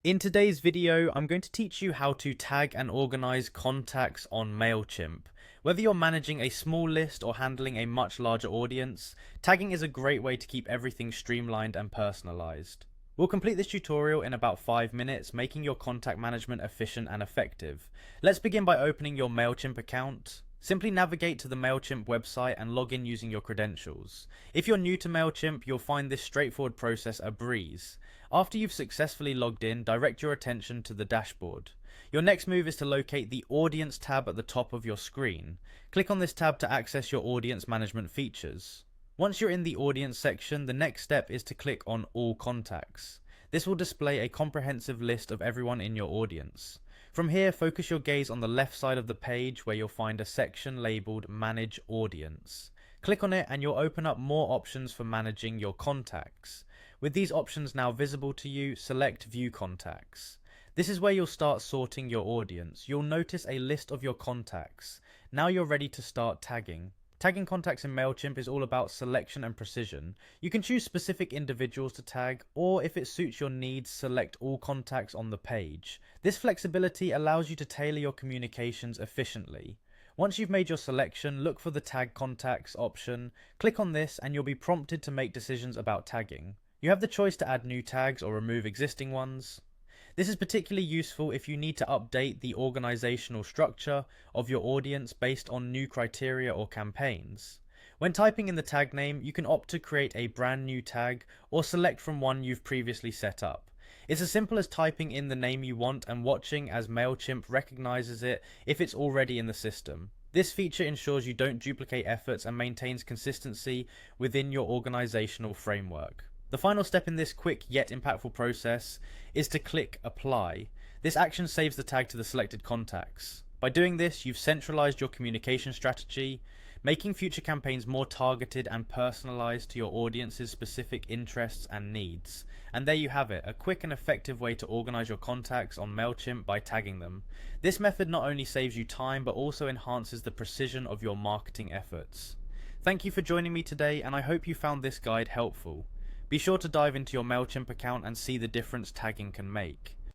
In today's video, I'm going to teach you how to tag and organize contacts on Mailchimp. Whether you're managing a small list or handling a much larger audience, tagging is a great way to keep everything streamlined and personalized. We'll complete this tutorial in about 5 minutes, making your contact management efficient and effective. Let's begin by opening your Mailchimp account. Simply navigate to the Mailchimp website and log in using your credentials. If you're new to Mailchimp, you'll find this straightforward process a breeze. After you've successfully logged in, direct your attention to the dashboard. Your next move is to locate the Audience tab at the top of your screen. Click on this tab to access your audience management features. Once you're in the Audience section, the next step is to click on All Contacts. This will display a comprehensive list of everyone in your audience. From here, focus your gaze on the left side of the page where you'll find a section labeled Manage Audience. Click on it and you'll open up more options for managing your contacts. With these options now visible to you, select View Contacts. This is where you'll start sorting your audience. You'll notice a list of your contacts. Now you're ready to start tagging. Tagging contacts in Mailchimp is all about selection and precision. You can choose specific individuals to tag, or if it suits your needs, select all contacts on the page. This flexibility allows you to tailor your communications efficiently. Once you've made your selection, look for the Tag Contacts option. Click on this and you'll be prompted to make decisions about tagging. You have the choice to add new tags or remove existing ones. This is particularly useful if you need to update the organizational structure of your audience based on new criteria or campaigns. When typing in the tag name, you can opt to create a brand new tag or select from one you've previously set up. It's as simple as typing in the name you want and watching as Mailchimp recognizes it if it's already in the system. This feature ensures you don't duplicate efforts and maintains consistency within your organizational framework. The final step in this quick yet impactful process is to click Apply. This action saves the tag to the selected contacts. By doing this, you've centralized your communication strategy, making future campaigns more targeted and personalized to your audience's specific interests and needs. And there you have it, a quick and effective way to organize your contacts on Mailchimp by tagging them. This method not only saves you time, but also enhances the precision of your marketing efforts. Thank you for joining me today, and I hope you found this guide helpful. Be sure to dive into your Mailchimp account and see the difference tagging can make.